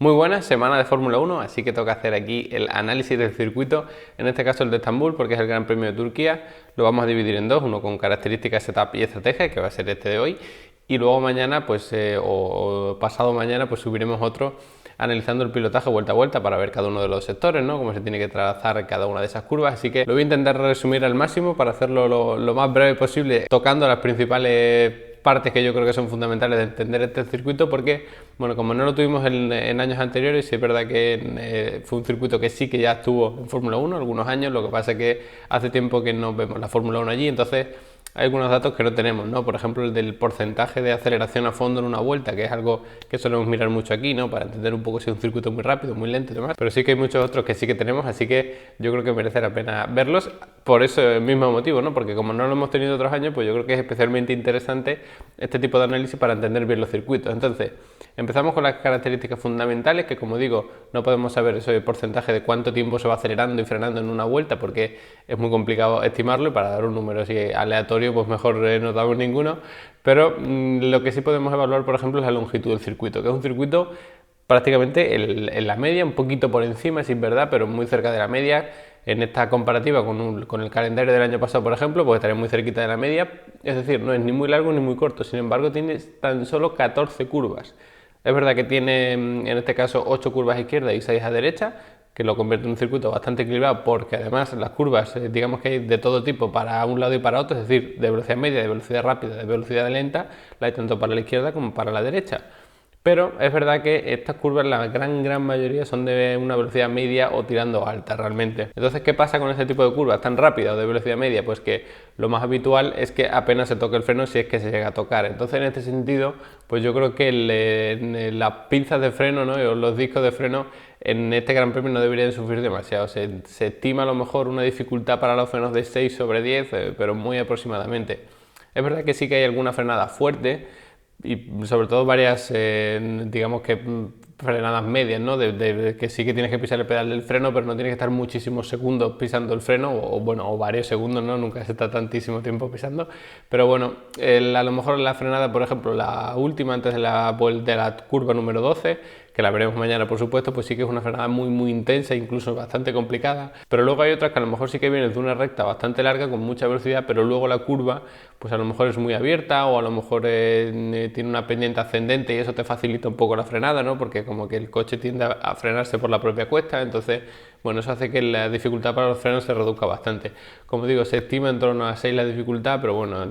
Muy buena semana de Fórmula 1, así que toca hacer aquí el análisis del circuito, en este caso el de Estambul, porque es el Gran Premio de Turquía. Lo vamos a dividir en dos, uno con características, setup y estrategia, que va a ser este de hoy, y luego mañana, pues, o pasado mañana, pues subiremos otro analizando el pilotaje vuelta a vuelta para ver cada uno de los sectores, ¿no? Cómo se tiene que trazar cada una de esas curvas, así que lo voy a intentar resumir al máximo para hacerlo lo más breve posible, tocando las principales partes que yo creo que son fundamentales de entender este circuito, porque, bueno, como no lo tuvimos en años anteriores, sí es verdad que fue un circuito que sí que ya estuvo en Fórmula 1 algunos años, lo que pasa es que hace tiempo que no vemos la Fórmula 1 allí, entonces hay algunos datos que no tenemos, ¿no? Por ejemplo, el del porcentaje de aceleración a fondo en una vuelta, que es algo que solemos mirar mucho aquí, ¿no? Para entender un poco si es un circuito muy rápido, muy lento y demás. Pero sí que hay muchos otros que sí que tenemos, así que yo creo que merece la pena verlos por ese mismo motivo, ¿no? Porque como no lo hemos tenido otros años, pues yo creo que es especialmente interesante este tipo de análisis para entender bien los circuitos. Entonces, empezamos con las características fundamentales, que como digo, no podemos saber ese porcentaje de cuánto tiempo se va acelerando y frenando en una vuelta, porque es muy complicado estimarlo, y para dar un número así aleatorio, pues mejor no damos ninguno. Pero lo que sí podemos evaluar, por ejemplo, es la longitud del circuito, que es un circuito prácticamente en la media, un poquito por encima, si es verdad, pero muy cerca de la media. En esta comparativa con el calendario del año pasado, por ejemplo, pues estaría muy cerquita de la media, es decir, no es ni muy largo ni muy corto, sin embargo tiene tan solo 14 curvas. Es verdad que tiene en este caso 8 curvas a izquierda y 6 a derecha, que lo convierte en un circuito bastante equilibrado, porque además las curvas, digamos que hay de todo tipo para un lado y para otro, es decir, de velocidad media, de velocidad rápida, de velocidad lenta, la hay tanto para la izquierda como para la derecha. Pero es verdad que estas curvas, la gran mayoría, son de una velocidad media o tirando alta realmente. Entonces, ¿qué pasa con este tipo de curvas tan rápidas o de velocidad media? Pues que lo más habitual es que apenas se toque el freno, si es que se llega a tocar. Entonces, en este sentido, pues yo creo que las pinzas de freno, ¿no? O los discos de freno en este Gran Premio no deberían sufrir demasiado. Se estima a lo mejor una dificultad para los frenos de 6 sobre 10, pero muy aproximadamente. Es verdad que sí que hay alguna frenada fuerte, y sobre todo varias, digamos que frenadas medias, ¿no? De que sí que tienes que pisar el pedal del freno, pero no tienes que estar muchísimos segundos pisando el freno, o varios segundos, ¿no? Nunca se está tantísimo tiempo pisando. Pero bueno, a lo mejor la frenada, por ejemplo, la última antes de la curva número 12, que la veremos mañana por supuesto, pues sí que es una frenada muy intensa, incluso bastante complicada. Pero luego hay otras que a lo mejor sí que vienen de una recta bastante larga con mucha velocidad, pero luego la curva pues a lo mejor es muy abierta, o a lo mejor tiene una pendiente ascendente, y eso te facilita un poco la frenada, ¿no? Porque como que el coche tiende a frenarse por la propia cuesta, entonces bueno, eso hace que la dificultad para los frenos se reduzca bastante. Como digo, se estima en torno a 6 la dificultad, pero bueno,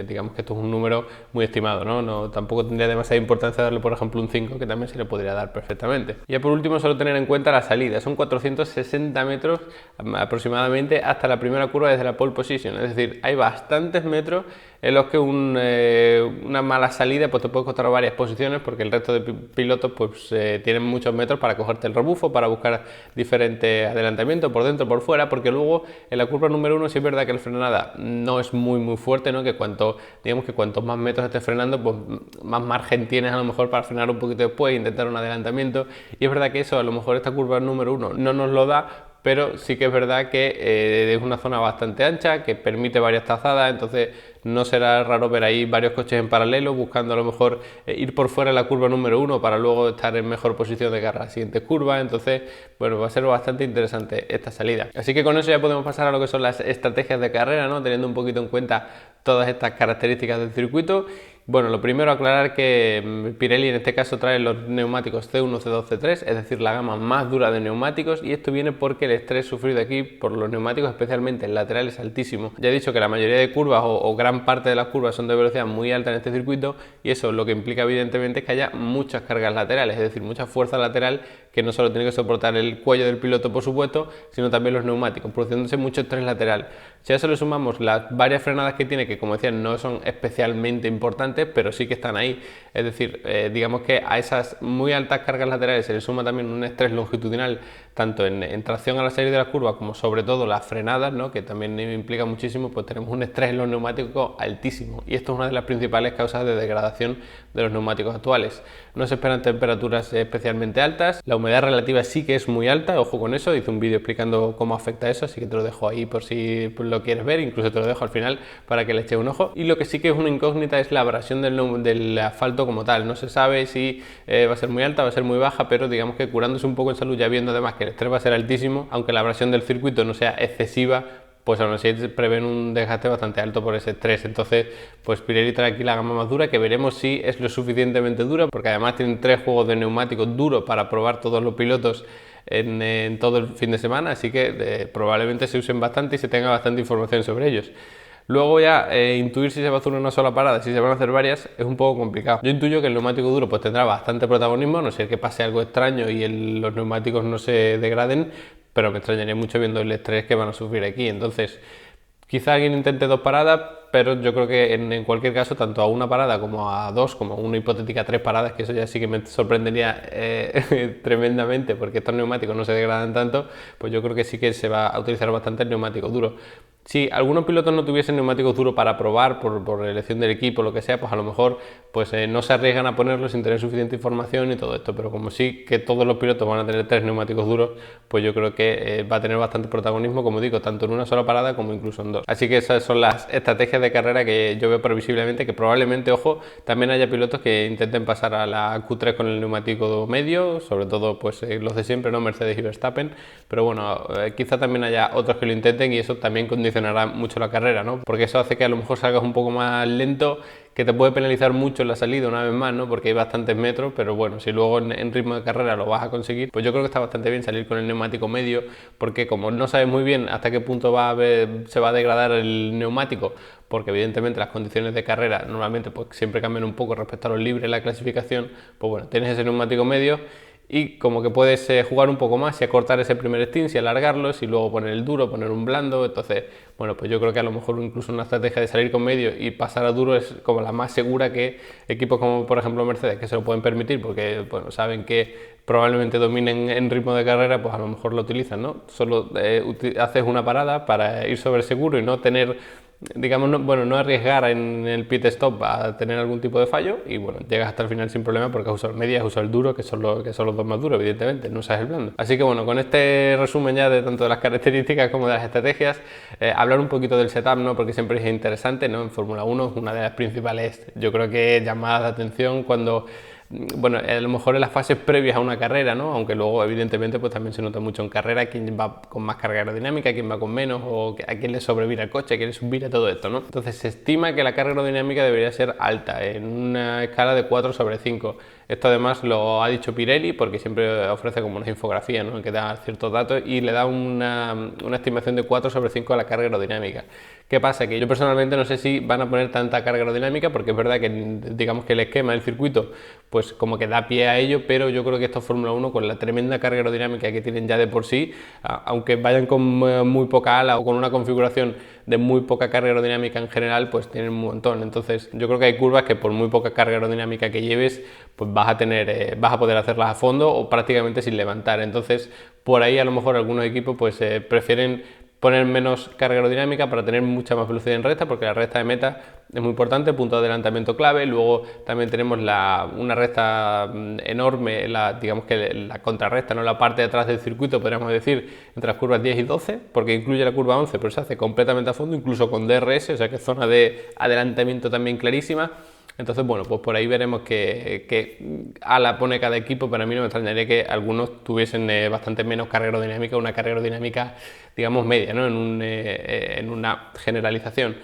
digamos que esto es un número muy estimado, ¿no? Tampoco tendría demasiada importancia darle, por ejemplo, un 5, que también se le podría dar perfectamente. Y ya por último, solo tener en cuenta la salida. Son 460 metros aproximadamente hasta la primera curva desde la pole position. Es decir, hay bastantes metros en los que una mala salida pues te puede costar varias posiciones, porque el resto de pilotos pues tienen muchos metros para cogerte el rebufo, para buscar diferentes adelantamientos por dentro, por fuera, porque luego en la curva número 1 sí es verdad que la frenada no es muy fuerte, ¿no? Que digamos que cuantos más metros estés frenando, pues más margen tienes a lo mejor para frenar un poquito después e intentar un adelantamiento, y es verdad que eso a lo mejor esta curva número 1 no nos lo da, pero sí que es verdad que es una zona bastante ancha, que permite varias trazadas, entonces no será raro ver ahí varios coches en paralelo buscando a lo mejor ir por fuera de la curva número 1 para luego estar en mejor posición de cara a la siguiente curva. Entonces, bueno, va a ser bastante interesante esta salida. Así que con eso ya podemos pasar a lo que son las estrategias de carrera, ¿no? Teniendo un poquito en cuenta todas estas características del circuito. Bueno, lo primero, aclarar que Pirelli en este caso trae los neumáticos C1, C2, C3, es decir, la gama más dura de neumáticos, y esto viene porque el estrés sufrido aquí por los neumáticos, especialmente el lateral, es altísimo. Ya he dicho que la mayoría de curvas o gran parte de las curvas son de velocidad muy alta en este circuito, y eso lo que implica evidentemente es que haya muchas cargas laterales, es decir, mucha fuerza lateral que no solo tiene que soportar el cuello del piloto, por supuesto, sino también los neumáticos, produciéndose mucho estrés lateral. Si a eso le sumamos las varias frenadas que tiene, que como decía no son especialmente importantes, pero sí que están ahí, es decir, digamos que a esas muy altas cargas laterales se le suma también un estrés longitudinal, tanto en tracción a la salida de la curva como sobre todo las frenadas, ¿no? Que también implica muchísimo, pues tenemos un estrés en los neumáticos altísimo, y esto es una de las principales causas de degradación de los neumáticos actuales. No se esperan temperaturas especialmente altas, la humedad relativa sí que es muy alta, ojo con eso, hice un vídeo explicando cómo afecta eso, así que te lo dejo ahí por si lo quieres ver, incluso te lo dejo al final para que le eches un ojo. Y lo que sí que es una incógnita es la abrasión del asfalto como tal, no se sabe si va a ser muy alta, va a ser muy baja, pero digamos que curándose un poco en salud, ya viendo además que el estrés va a ser altísimo, aunque la abrasión del circuito no sea excesiva, pues aún así prevén un desgaste bastante alto por ese estrés. Entonces, pues Pirelli trae aquí la gama más dura, que veremos si es lo suficientemente dura, porque además tienen 3 juegos de neumáticos duros para probar todos los pilotos en todo el fin de semana, así que probablemente se usen bastante y se tenga bastante información sobre ellos. Luego ya intuir si se va a hacer una sola parada, si se van a hacer varias, es un poco complicado. Yo intuyo que el neumático duro pues tendrá bastante protagonismo, no sé que pase algo extraño y los neumáticos no se degraden, pero me extrañaría mucho viendo el estrés que van a sufrir aquí. Entonces, quizá alguien intente 2 paradas, pero yo creo que en cualquier caso, tanto a una parada como a 2, como a una hipotética 3 paradas, que eso ya sí que me sorprendería tremendamente, porque estos neumáticos no se degradan tanto, pues yo creo que sí que se va a utilizar bastante el neumático duro. Si algunos pilotos no tuviesen neumáticos duros para probar por elección del equipo, lo que sea, pues a lo mejor pues no se arriesgan a ponerlo sin tener suficiente información y todo esto, pero como sí que todos los pilotos van a tener 3 neumáticos duros, pues yo creo que va a tener bastante protagonismo, como digo, tanto en una sola parada como incluso en 2. Así que esas son las estrategias de carrera que yo veo previsiblemente, que probablemente, ojo, también haya pilotos que intenten pasar a la Q3 con el neumático medio, sobre todo pues los de siempre, ¿no? Mercedes y Verstappen, pero bueno, quizá también haya otros que lo intenten y eso también condicionará mucho la carrera, ¿no? Porque eso hace que a lo mejor salgas un poco más lento, que te puede penalizar mucho en la salida una vez más, ¿no? Porque hay bastantes metros, pero bueno, si luego en ritmo de carrera lo vas a conseguir, pues yo creo que está bastante bien salir con el neumático medio, porque como no sabes muy bien hasta qué punto se va a degradar el neumático, porque evidentemente las condiciones de carrera normalmente pues siempre cambian un poco respecto a los libres en la clasificación, pues bueno, tienes ese neumático medio y como que puedes jugar un poco más y acortar ese primer stint y alargarlo, y luego poner el duro, poner un blando. Entonces, bueno, pues yo creo que a lo mejor incluso una estrategia de salir con medio y pasar a duro es como la más segura, que equipos como por ejemplo Mercedes, que se lo pueden permitir porque bueno, saben que probablemente dominen en ritmo de carrera, pues a lo mejor lo utilizan, ¿no? Solo haces una parada para ir sobre seguro y no tener, digamos, no arriesgar en el pit stop a tener algún tipo de fallo, y bueno, llegas hasta el final sin problema porque has usado el medio, has usado el duro, que son los 2 más duros, evidentemente, no usas el blando. Así que bueno, con este resumen ya de tanto de las características como de las estrategias, hablar un poquito del setup, ¿no? Porque siempre es interesante, ¿no? En Fórmula 1 una de las principales, yo creo que llamadas de atención cuando, bueno, a lo mejor en las fases previas a una carrera, ¿no? Aunque luego evidentemente pues también se nota mucho en carrera quién va con más carga aerodinámica, quién va con menos, o a quién le sobrevira el coche, a quién le subvira todo esto, ¿no? Entonces se estima que la carga aerodinámica debería ser alta, en una escala de 4/5. Esto además lo ha dicho Pirelli porque siempre ofrece como una infografía, ¿no? Que da ciertos datos y le da una estimación de 4/5 a la carga aerodinámica. ¿Qué pasa? Que yo personalmente no sé si van a poner tanta carga aerodinámica, porque es verdad que digamos que el esquema del circuito pues como que da pie a ello, pero yo creo que estos Fórmula 1 con la tremenda carga aerodinámica que tienen ya de por sí, aunque vayan con muy poca ala o con una configuración de muy poca carga aerodinámica en general, pues tienen un montón. Entonces yo creo que hay curvas que por muy poca carga aerodinámica que lleves, pues vas a poder hacerlas a fondo o prácticamente sin levantar. Entonces por ahí a lo mejor algunos equipos pues prefieren poner menos carga aerodinámica para tener mucha más velocidad en recta, porque la recta de meta es muy importante, punto de adelantamiento clave. Luego también tenemos una recta enorme, digamos que la contrarrecta, ¿no? La parte de atrás del circuito, podríamos decir, entre las curvas 10 y 12, porque incluye la curva 11, pero se hace completamente a fondo, incluso con DRS, o sea que es zona de adelantamiento también clarísima. Entonces, bueno, pues por ahí veremos que ala pone cada equipo. Para mí no me extrañaría que algunos tuviesen bastante menos carga aerodinámica, una carga aerodinámica, digamos, media, ¿no? En una generalización.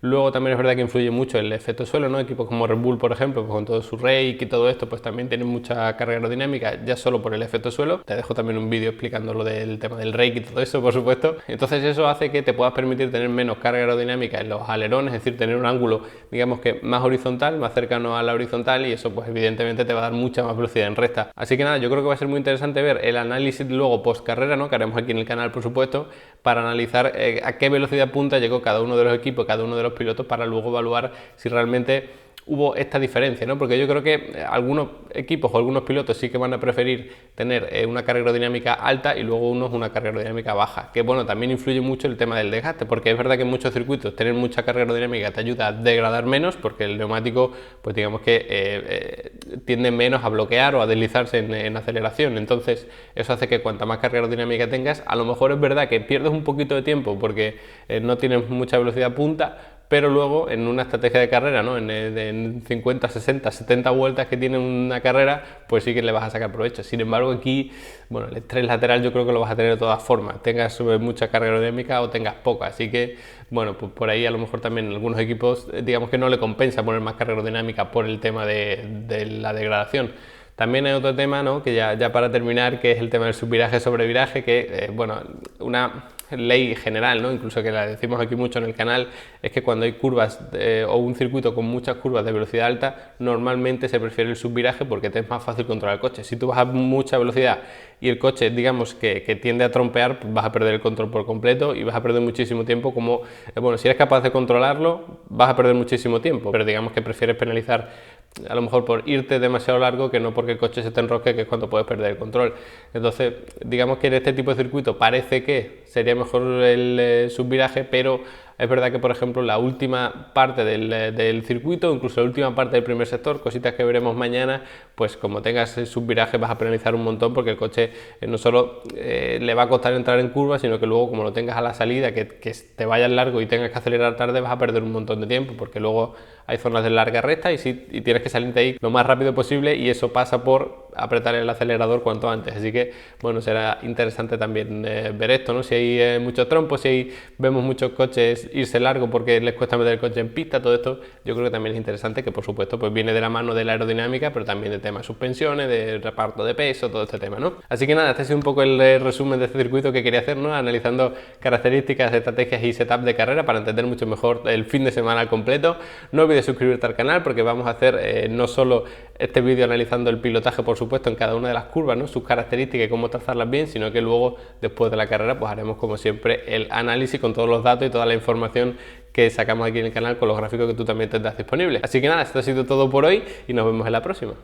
Luego también es verdad que influye mucho el efecto suelo, ¿no? Equipos como Red Bull, por ejemplo, pues con todo su rake y todo esto, pues también tienen mucha carga aerodinámica ya solo por el efecto suelo. Te dejo también un vídeo explicando lo del tema del rake y todo eso, por supuesto. Entonces eso hace que te puedas permitir tener menos carga aerodinámica en los alerones, es decir, tener un ángulo, digamos que más horizontal, más cercano a la horizontal, y eso pues evidentemente te va a dar mucha más velocidad en recta. Así que nada, yo creo que va a ser muy interesante ver el análisis luego post carrera, ¿no? Que haremos aquí en el canal, por supuesto, para analizar a qué velocidad punta llegó cada uno de los equipos, cada uno de los pilotos, para luego evaluar si realmente hubo esta diferencia, ¿no? Porque yo creo que algunos equipos o algunos pilotos sí que van a preferir tener una carga aerodinámica alta y luego unos una carga aerodinámica baja, que bueno, también influye mucho el tema del desgaste, porque es verdad que en muchos circuitos tener mucha carga aerodinámica te ayuda a degradar menos, porque el neumático, pues digamos que tiende menos a bloquear o a deslizarse en aceleración. Entonces eso hace que cuanta más carga aerodinámica tengas, a lo mejor es verdad que pierdes un poquito de tiempo porque no tienes mucha velocidad punta, pero luego en una estrategia de carrera, ¿no? en 50, 60, 70 vueltas que tiene una carrera, pues sí que le vas a sacar provecho. Sin embargo, aquí, bueno, el estrés lateral yo creo que lo vas a tener de todas formas, tengas mucha carga aerodinámica o tengas poca, así que, bueno, pues por ahí a lo mejor también algunos equipos, digamos que no le compensa poner más carga aerodinámica por el tema de la degradación. También hay otro tema, ¿no? Que ya para terminar, que es el tema del subviraje sobre viraje, que, bueno, una ley general, ¿no? Incluso que la decimos aquí mucho en el canal, es que cuando hay curvas o un circuito con muchas curvas de velocidad alta, normalmente se prefiere el subviraje porque te es más fácil controlar el coche. Si tú vas a mucha velocidad y el coche, digamos, que tiende a trompear, pues vas a perder el control por completo y vas a perder muchísimo tiempo. Como, bueno, si eres capaz de controlarlo, vas a perder muchísimo tiempo, pero digamos que prefieres penalizar a lo mejor por irte demasiado largo que no porque el coche se te enrosque, que es cuando puedes perder el control. Entonces, digamos que en este tipo de circuito parece que sería mejor el subviraje, pero es verdad que, por ejemplo, la última parte del circuito, incluso la última parte del primer sector, cositas que veremos mañana, pues como tengas el subviraje vas a penalizar un montón porque el coche no solo le va a costar entrar en curva, sino que luego como lo tengas a la salida, que te vayas largo y tengas que acelerar tarde, vas a perder un montón de tiempo, porque luego hay zonas de larga recta y tienes que salir de ahí lo más rápido posible, y eso pasa por apretar el acelerador cuanto antes. Así que, bueno, será interesante también ver esto, ¿no? Si hay muchos trompos, si vemos muchos coches irse largo porque les cuesta meter el coche en pista, todo esto yo creo que también es interesante, que por supuesto pues viene de la mano de la aerodinámica, pero también de temas de suspensiones, de reparto de peso, todo este tema, ¿no? Así que nada, este ha sido un poco el resumen de este circuito que quería hacer, ¿no? Analizando características, estrategias y setup de carrera para entender mucho mejor el fin de semana al completo. No olvides suscribirte al canal porque vamos a hacer no solo este vídeo analizando el pilotaje, por supuesto, en cada una de las curvas, ¿no? Sus características y cómo trazarlas bien, sino que luego, después de la carrera, pues haremos como siempre el análisis con todos los datos y toda la información que sacamos aquí en el canal con los gráficos que tú también tendrás disponibles. Así que nada, esto ha sido todo por hoy y nos vemos en la próxima.